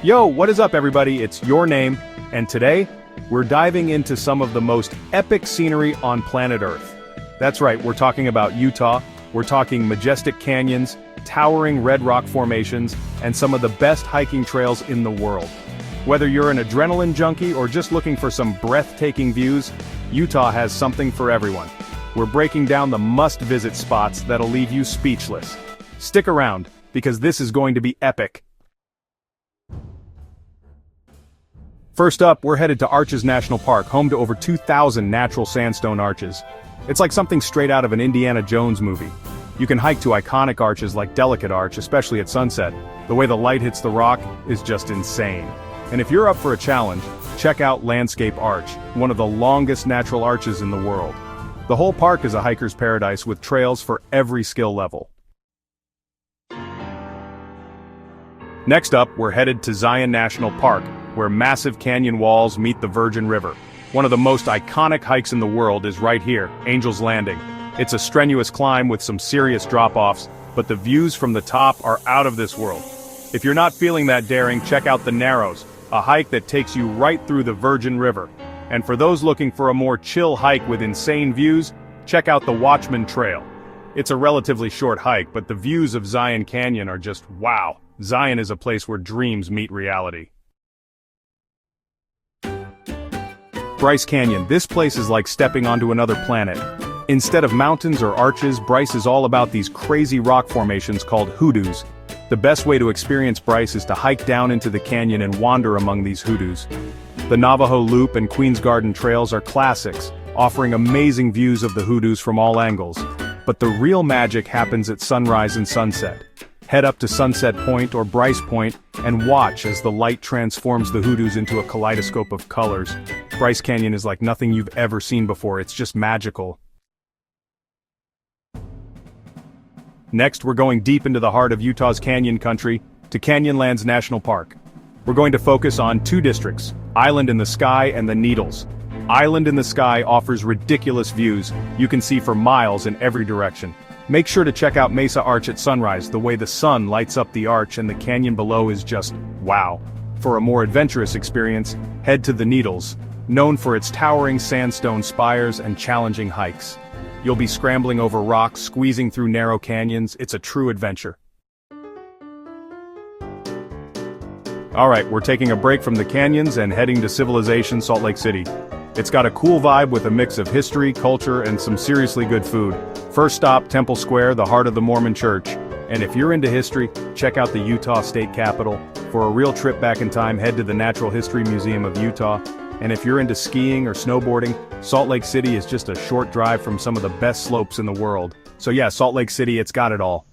Yo, what is up everybody? It's Your Name, and today, we're diving into some of the most epic scenery on planet Earth. That's right, we're talking about Utah, we're talking majestic canyons, towering red rock formations, and some of the best hiking trails in the world. Whether you're an adrenaline junkie or just looking for some breathtaking views, Utah has something for everyone. We're breaking down the must-visit spots that'll leave you speechless. Stick around, because this is going to be epic. First up, we're headed to Arches National Park, home to over 2,000 natural sandstone arches. It's like something straight out of an Indiana Jones movie. You can hike to iconic arches like Delicate Arch, especially at sunset. The way the light hits the rock is just insane. And if you're up for a challenge, check out Landscape Arch, one of the longest natural arches in the world. The whole park is a hiker's paradise with trails for every skill level. Next up, we're headed to Zion National Park, where massive canyon walls meet the Virgin River. One of the most iconic hikes in the world is right here, Angel's Landing. It's a strenuous climb with some serious drop-offs, but the views from the top are out of this world. If you're not feeling that daring, check out the Narrows, a hike that takes you right through the Virgin River. And for those looking for a more chill hike with insane views, check out the Watchman Trail. It's a relatively short hike, but the views of Zion Canyon are just wow. Zion is a place where dreams meet reality. Bryce Canyon, this place is like stepping onto another planet. Instead of mountains or arches, Bryce is all about these crazy rock formations called hoodoos. The best way to experience Bryce is to hike down into the canyon and wander among these hoodoos. The Navajo Loop and Queen's Garden trails are classics, offering amazing views of the hoodoos from all angles. But the real magic happens at sunrise and sunset. Head up to Sunset Point or Bryce Point and watch as the light transforms the hoodoos into a kaleidoscope of colors. Bryce Canyon is like nothing you've ever seen before, it's just magical. Next, we're going deep into the heart of Utah's canyon country, to Canyonlands National Park. We're going to focus on two districts, Island in the Sky and the Needles. Island in the Sky offers ridiculous views you can see for miles in every direction. Make sure to check out Mesa Arch at sunrise. The way the sun lights up the arch and the canyon below is just wow. For a more adventurous experience, head to the Needles, known for its towering sandstone spires and challenging hikes. You'll be scrambling over rocks, squeezing through narrow canyons. It's a true adventure. Alright, we're taking a break from the canyons and heading to Civilization, Salt Lake City. It's got a cool vibe with a mix of history, culture, and some seriously good food. First stop, Temple Square, the heart of the Mormon Church. And if you're into history, check out the Utah State Capitol. For a real trip back in time, head to the Natural History Museum of Utah. And if you're into skiing or snowboarding, Salt Lake City is just a short drive from some of the best slopes in the world. So yeah, Salt Lake City, it's got it all.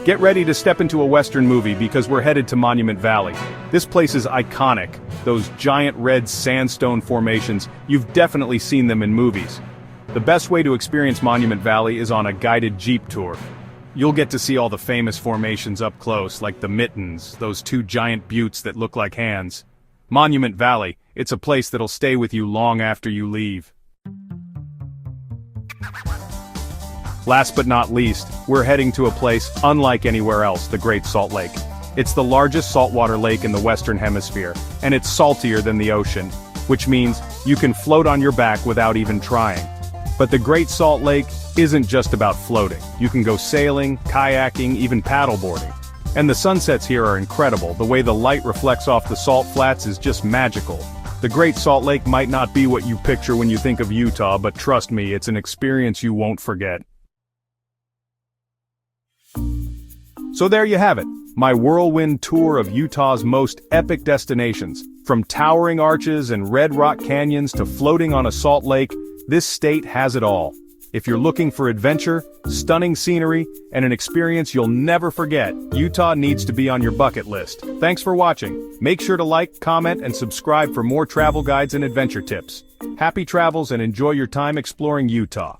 Get ready to step into a Western movie because we're headed to Monument Valley. This place is iconic. Those giant red sandstone formations, you've definitely seen them in movies. The best way to experience Monument Valley is on a guided Jeep tour. You'll get to see all the famous formations up close, like the Mittens, those two giant buttes that look like hands. Monument Valley, it's a place that'll stay with you long after you leave. Last but not least, we're heading to a place unlike anywhere else, the Great Salt Lake. It's the largest saltwater lake in the Western Hemisphere, and it's saltier than the ocean, which means you can float on your back without even trying. But the Great Salt Lake isn't just about floating. You can go sailing, kayaking, even paddleboarding. And the sunsets here are incredible. The way the light reflects off the salt flats is just magical. The Great Salt Lake might not be what you picture when you think of Utah, but trust me, it's an experience you won't forget. So there you have it, my whirlwind tour of Utah's most epic destinations. From towering arches and red rock canyons to floating on a salt lake, this state has it all. If you're looking for adventure, stunning scenery, and an experience you'll never forget, Utah needs to be on your bucket list. Thanks for watching. Make sure to like, comment, and subscribe for more travel guides and adventure tips. Happy travels and enjoy your time exploring Utah.